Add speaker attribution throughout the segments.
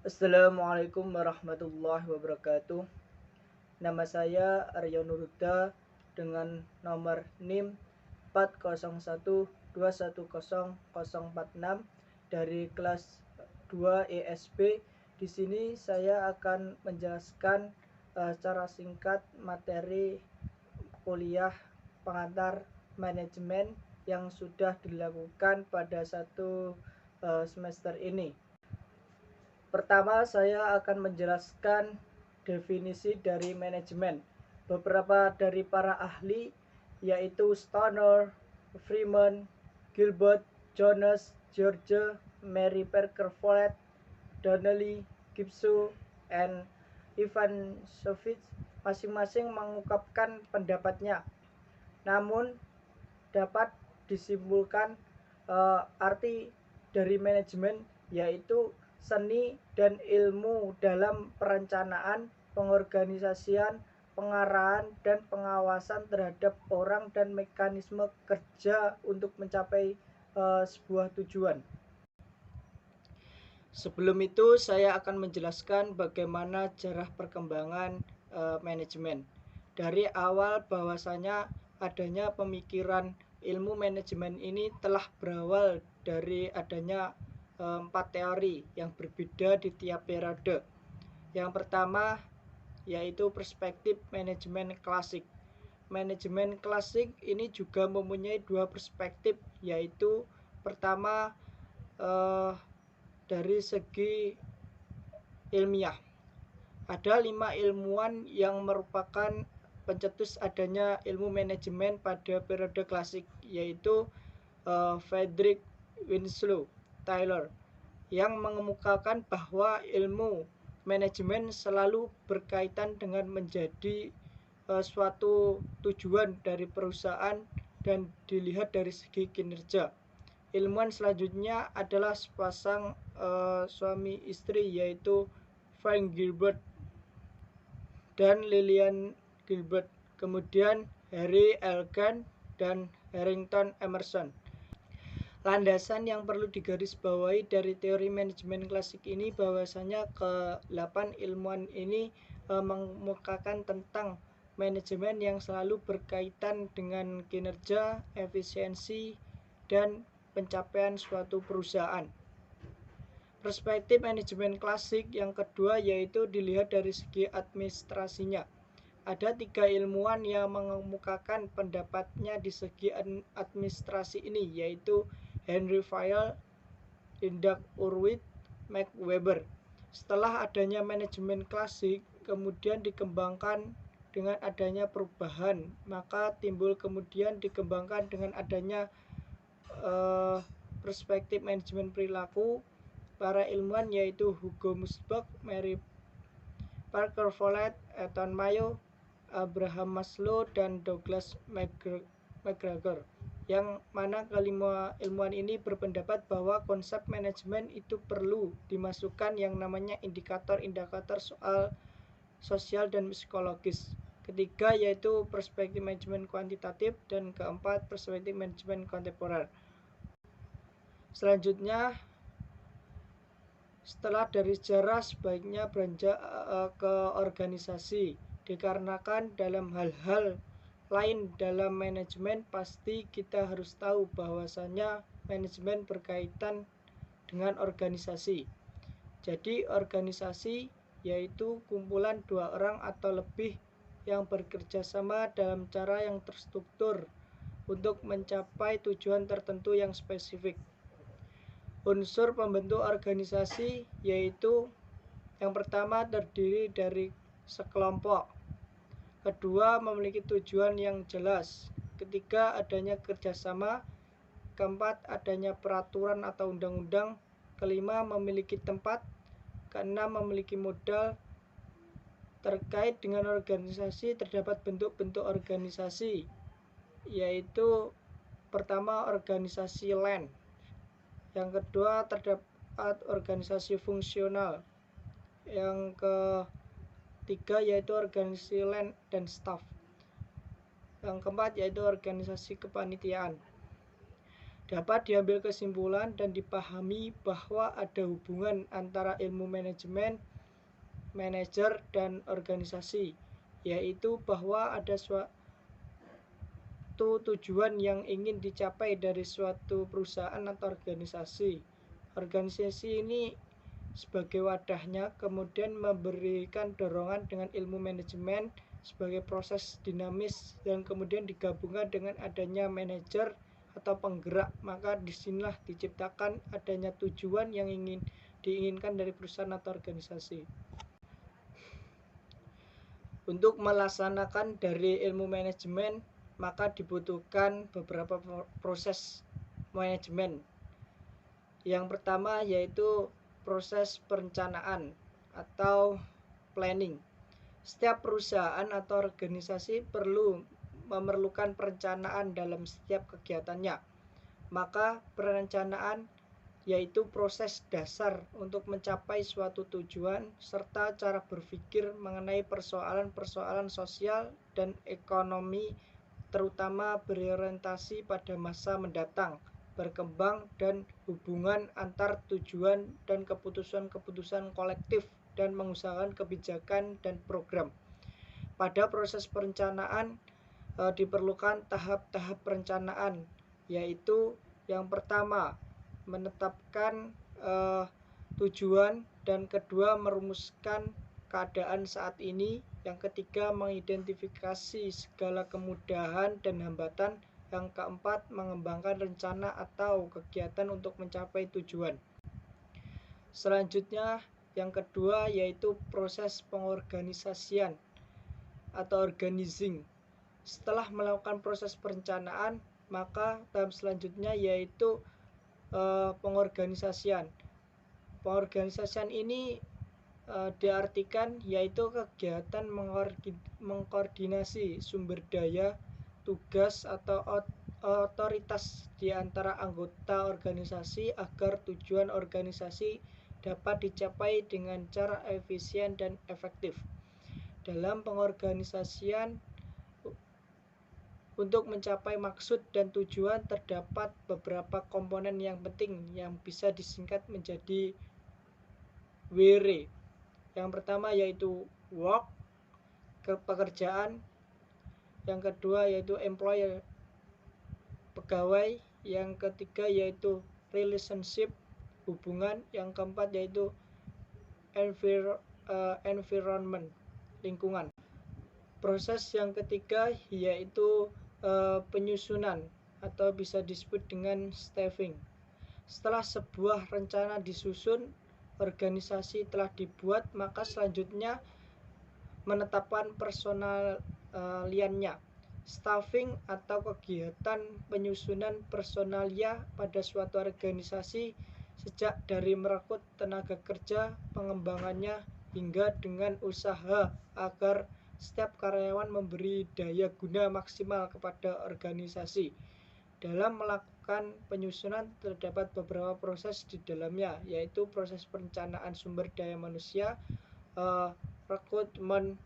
Speaker 1: Assalamualaikum warahmatullahi wabarakatuh. Nama saya Aryo Nuruda dengan nomor NIM 401210046 dari kelas 2 ESB. Di sini saya akan menjelaskan secara singkat materi kuliah pengantar manajemen yang sudah dilakukan pada satu semester ini. Pertama, saya akan menjelaskan definisi dari manajemen. Beberapa dari para ahli, yaitu Stoner, Freeman, Gilbert, Jonas, George, Mary Parker Follett, Donnelly, Gibson, and Ivanovich, masing-masing mengungkapkan pendapatnya. Namun, dapat disimpulkan arti dari manajemen yaitu seni dan ilmu dalam perencanaan, pengorganisasian, pengarahan, dan pengawasan terhadap orang dan mekanisme kerja untuk mencapai sebuah tujuan. Sebelum itu, saya akan menjelaskan bagaimana sejarah perkembangan manajemen. Dari awal bahwasanya adanya pemikiran ilmu manajemen ini telah berawal dari adanya 4 teori yang berbeda di tiap periode. Yang pertama yaitu perspektif manajemen klasik. Manajemen klasik ini juga mempunyai dua perspektif, yaitu pertama dari segi ilmiah. Ada 5 ilmuwan yang merupakan pencetus adanya ilmu manajemen pada periode klasik, yaitu Frederick Winslow Taylor, yang mengemukakan bahwa ilmu manajemen selalu berkaitan dengan menjadi suatu tujuan dari perusahaan dan dilihat dari segi kinerja. Ilmuwan selanjutnya adalah sepasang suami istri, yaitu Frank Gilbert dan Lillian Gilbert, kemudian Harry Elgan dan Harrington Emerson. Landasan yang perlu digarisbawahi dari teori manajemen klasik ini bahwasanya ke-8 ilmuwan ini mengemukakan tentang manajemen yang selalu berkaitan dengan kinerja, efisiensi, dan pencapaian suatu perusahaan. Perspektif manajemen klasik yang kedua yaitu dilihat dari segi administrasinya. Ada 3 ilmuwan yang mengemukakan pendapatnya di segi administrasi ini, yaitu Henry Fayol, Isaac Hurwitz, Max Weber. Setelah adanya manajemen klasik, kemudian dikembangkan dengan adanya perubahan, maka timbul kemudian dikembangkan dengan adanya perspektif manajemen perilaku. Para ilmuwan yaitu Hugo Musbach, Mary Parker Follett, Eton Mayo, Abraham Maslow, dan Douglas McGregor, yang mana kelima ilmuwan ini berpendapat bahwa konsep manajemen itu perlu dimasukkan yang namanya indikator-indikator soal sosial dan psikologis. Ketiga yaitu perspektif manajemen kuantitatif, dan keempat perspektif manajemen kontemporer. Selanjutnya, setelah dari sejarah sebaiknya beranjak ke organisasi, dikarenakan dalam hal-hal lain dalam manajemen pasti kita harus tahu bahwasanya manajemen berkaitan dengan organisasi. Jadi organisasi yaitu kumpulan 2 orang atau lebih yang bekerja sama dalam cara yang terstruktur untuk mencapai tujuan tertentu yang spesifik. Unsur pembentuk organisasi yaitu yang pertama terdiri dari sekelompok, kedua memiliki tujuan yang jelas, ketiga adanya kerjasama, keempat adanya peraturan atau undang-undang, kelima memiliki tempat, keenam memiliki modal. Terkait dengan organisasi terdapat bentuk-bentuk organisasi, yaitu pertama organisasi land, yang kedua terdapat organisasi fungsional, yang ketiga yaitu organisasi land dan staff, yang keempat yaitu organisasi kepanitiaan. Dapat diambil kesimpulan dan dipahami bahwa ada hubungan antara ilmu manajemen, manajer, dan organisasi, yaitu bahwa ada suatu tujuan yang ingin dicapai dari suatu perusahaan atau organisasi. Organisasi ini sebagai wadahnya kemudian memberikan dorongan dengan ilmu manajemen sebagai proses dinamis dan kemudian digabungkan dengan adanya manajer atau penggerak, maka disinilah diciptakan adanya tujuan yang ingin diinginkan dari perusahaan atau organisasi. Untuk melaksanakan dari ilmu manajemen, maka dibutuhkan beberapa proses manajemen. Yang pertama yaitu proses perencanaan atau planning. Setiap perusahaan atau organisasi memerlukan perencanaan dalam setiap kegiatannya. Maka perencanaan yaitu proses dasar untuk mencapai suatu tujuan serta cara berpikir mengenai persoalan-persoalan sosial dan ekonomi, terutama berorientasi pada masa mendatang, berkembang, dan hubungan antar tujuan dan keputusan-keputusan kolektif dan mengusahakan kebijakan dan program. Pada proses perencanaan diperlukan tahap-tahap perencanaan, yaitu yang pertama menetapkan tujuan, dan kedua merumuskan keadaan saat ini, yang ketiga mengidentifikasi segala kemudahan dan hambatan, yang keempat mengembangkan rencana atau kegiatan untuk mencapai tujuan. Selanjutnya yang kedua yaitu proses pengorganisasian atau organizing. Setelah melakukan proses perencanaan, maka tahap selanjutnya yaitu pengorganisasian. Pengorganisasian ini diartikan yaitu kegiatan mengkoordinasi sumber daya, tugas atau otoritas di antara anggota organisasi agar tujuan organisasi dapat dicapai dengan cara efisien dan efektif. Dalam pengorganisasian, untuk mencapai maksud dan tujuan terdapat beberapa komponen yang penting yang bisa disingkat menjadi WR. Yang pertama yaitu work, pekerjaan. Yang kedua yaitu employer, pegawai. Yang ketiga yaitu relationship, hubungan. Yang keempat yaitu environment, lingkungan. Proses yang ketiga yaitu penyusunan atau bisa disebut dengan staffing. Setelah sebuah rencana disusun, organisasi telah dibuat, maka selanjutnya menetapkan personaliannya. Staffing atau kegiatan penyusunan personalia pada suatu organisasi sejak dari merekrut tenaga kerja, pengembangannya, hingga dengan usaha agar setiap karyawan memberi daya guna maksimal kepada organisasi. Dalam melakukan penyusunan terdapat beberapa proses di dalamnya, yaitu proses perencanaan sumber daya manusia, rekrutmen,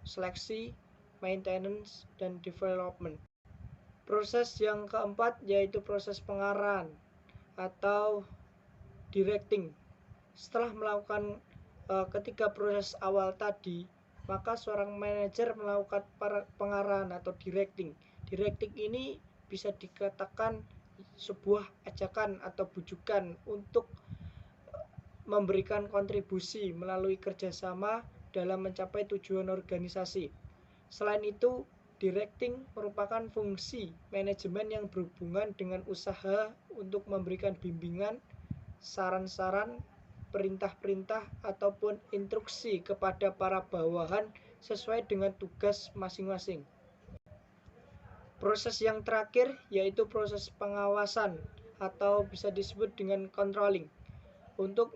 Speaker 1: seleksi, maintenance, dan development. Proses yang keempat yaitu proses pengarahan atau directing. Setelah melakukan ketiga proses awal tadi, maka seorang manajer melakukan pengarahan atau directing. Directing ini bisa dikatakan sebuah ajakan atau bujukan untuk memberikan kontribusi melalui kerjasama dalam mencapai tujuan organisasi. Selain itu, directing merupakan fungsi manajemen yang berhubungan dengan usaha untuk memberikan bimbingan, saran-saran, perintah-perintah ataupun instruksi kepada para bawahan sesuai dengan tugas masing-masing. Proses yang terakhir yaitu proses pengawasan atau bisa disebut dengan controlling. Untuk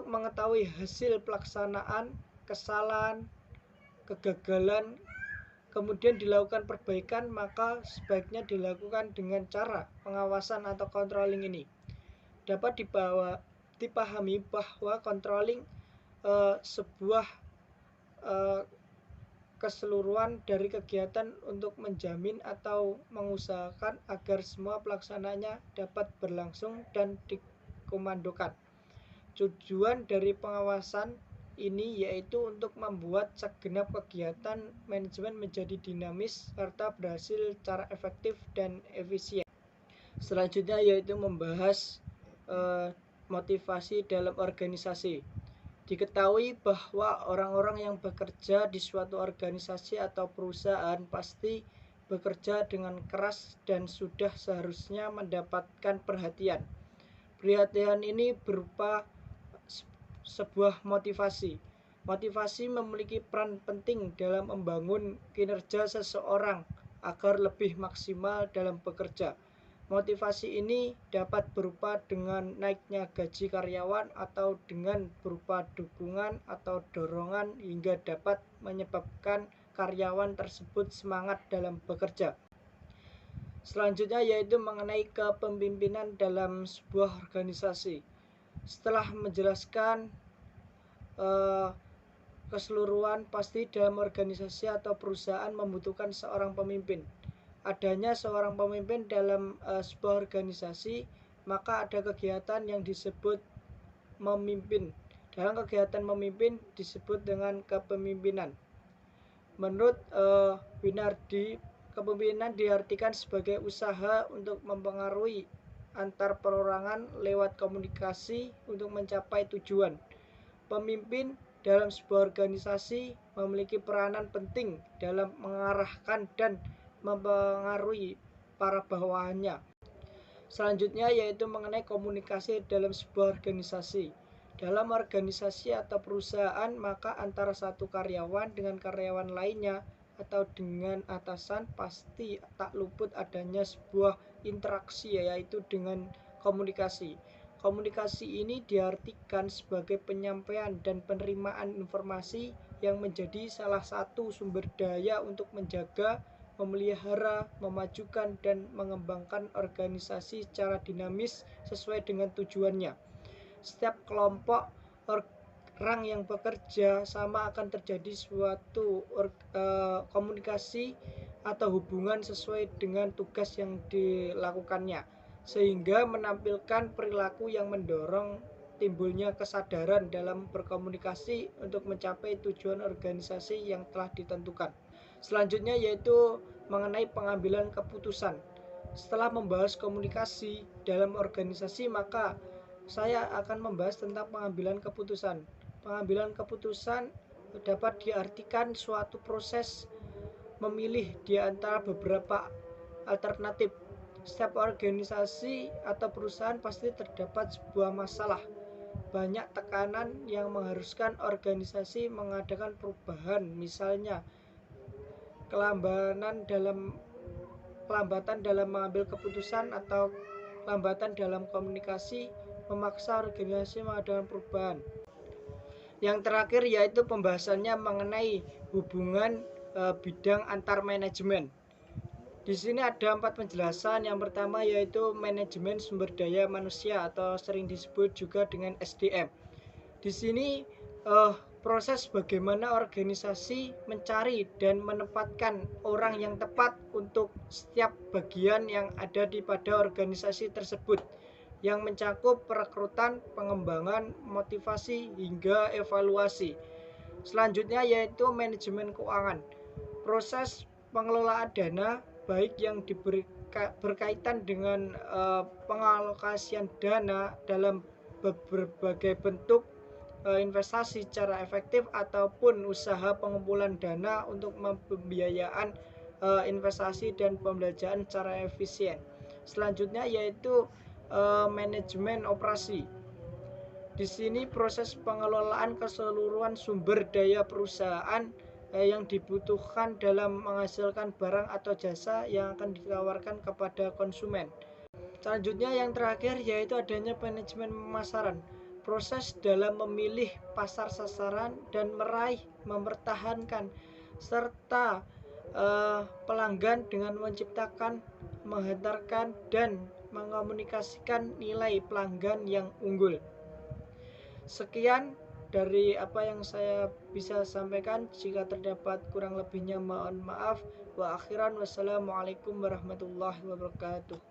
Speaker 1: mengetahui hasil pelaksanaan, kesalahan, kegagalan, kemudian dilakukan perbaikan, maka sebaiknya dilakukan dengan cara pengawasan atau controlling ini. Dapat dipahami bahwa controlling sebuah keseluruhan dari kegiatan untuk menjamin atau mengusahakan agar semua pelaksananya dapat berlangsung dan dikomandokan. Tujuan dari pengawasan ini yaitu untuk membuat segenap kegiatan manajemen menjadi dinamis serta berhasil secara efektif dan efisien. Selanjutnya yaitu membahas motivasi dalam organisasi. Diketahui bahwa orang-orang yang bekerja di suatu organisasi atau perusahaan pasti bekerja dengan keras dan sudah seharusnya mendapatkan perhatian. Perhatian ini berupa sebuah motivasi. Motivasi memiliki peran penting dalam membangun kinerja seseorang agar lebih maksimal dalam bekerja. Motivasi ini dapat berupa dengan naiknya gaji karyawan atau dengan berupa dukungan atau dorongan hingga dapat menyebabkan karyawan tersebut semangat dalam bekerja. Selanjutnya yaitu mengenai kepemimpinan dalam sebuah organisasi. Setelah menjelaskan keseluruhan, pasti dalam organisasi atau perusahaan membutuhkan seorang pemimpin. Adanya seorang pemimpin dalam sebuah organisasi, maka ada kegiatan yang disebut memimpin. Dalam kegiatan memimpin disebut dengan kepemimpinan. Menurut Winardi, kepemimpinan diartikan sebagai usaha untuk mempengaruhi antar perorangan lewat komunikasi untuk mencapai tujuan. Pemimpin dalam sebuah organisasi memiliki peranan penting dalam mengarahkan dan mempengaruhi para bawahannya. Selanjutnya yaitu mengenai komunikasi dalam sebuah organisasi. Dalam organisasi atau perusahaan, maka antara satu karyawan dengan karyawan lainnya atau dengan atasan pasti tak luput adanya sebuah interaksi, yaitu dengan komunikasi. Komunikasi ini diartikan sebagai penyampaian dan penerimaan informasi yang menjadi salah satu sumber daya untuk menjaga, memelihara, memajukan, dan mengembangkan organisasi secara dinamis sesuai dengan tujuannya. Setiap kelompok orang yang bekerja sama akan terjadi suatu komunikasi atau hubungan sesuai dengan tugas yang dilakukannya, sehingga menampilkan perilaku yang mendorong timbulnya kesadaran dalam berkomunikasi untuk mencapai tujuan organisasi yang telah ditentukan. Selanjutnya yaitu mengenai pengambilan keputusan. Setelah membahas komunikasi dalam organisasi, maka saya akan membahas tentang pengambilan keputusan. Pengambilan keputusan dapat diartikan suatu proses memilih di antara beberapa alternatif. Setiap organisasi atau perusahaan pasti terdapat sebuah masalah. Banyak tekanan yang mengharuskan organisasi mengadakan perubahan, misalnya kelambatan dalam mengambil keputusan atau kelambatan dalam komunikasi memaksa organisasi mengadakan perubahan. Yang terakhir yaitu pembahasannya mengenai hubungan bidang antar manajemen. Di sini ada 4 penjelasan. Yang pertama yaitu manajemen sumber daya manusia atau sering disebut juga dengan SDM. Di sini proses bagaimana organisasi mencari dan menempatkan orang yang tepat untuk setiap bagian yang ada di pada organisasi tersebut, yang mencakup perekrutan, pengembangan, motivasi, hingga evaluasi. Selanjutnya yaitu manajemen keuangan. Proses pengelolaan dana baik yang berkaitan dengan pengalokasian dana dalam berbagai bentuk investasi secara efektif ataupun usaha pengumpulan dana untuk pembiayaan investasi dan pembelanjaan secara efisien. Selanjutnya yaitu manajemen operasi. Di sini proses pengelolaan keseluruhan sumber daya perusahaan yang dibutuhkan dalam menghasilkan barang atau jasa yang akan ditawarkan kepada konsumen. Selanjutnya yang terakhir yaitu adanya manajemen pemasaran. Proses dalam memilih pasar sasaran dan meraih, mempertahankan, serta pelanggan dengan menciptakan, menghantarkan, dan mengkomunikasikan nilai pelanggan yang unggul. Sekian dari apa yang saya bisa sampaikan. Jika terdapat kurang lebihnya mohon maaf. Wa akhiran wassalamualaikum warahmatullahi wabarakatuh.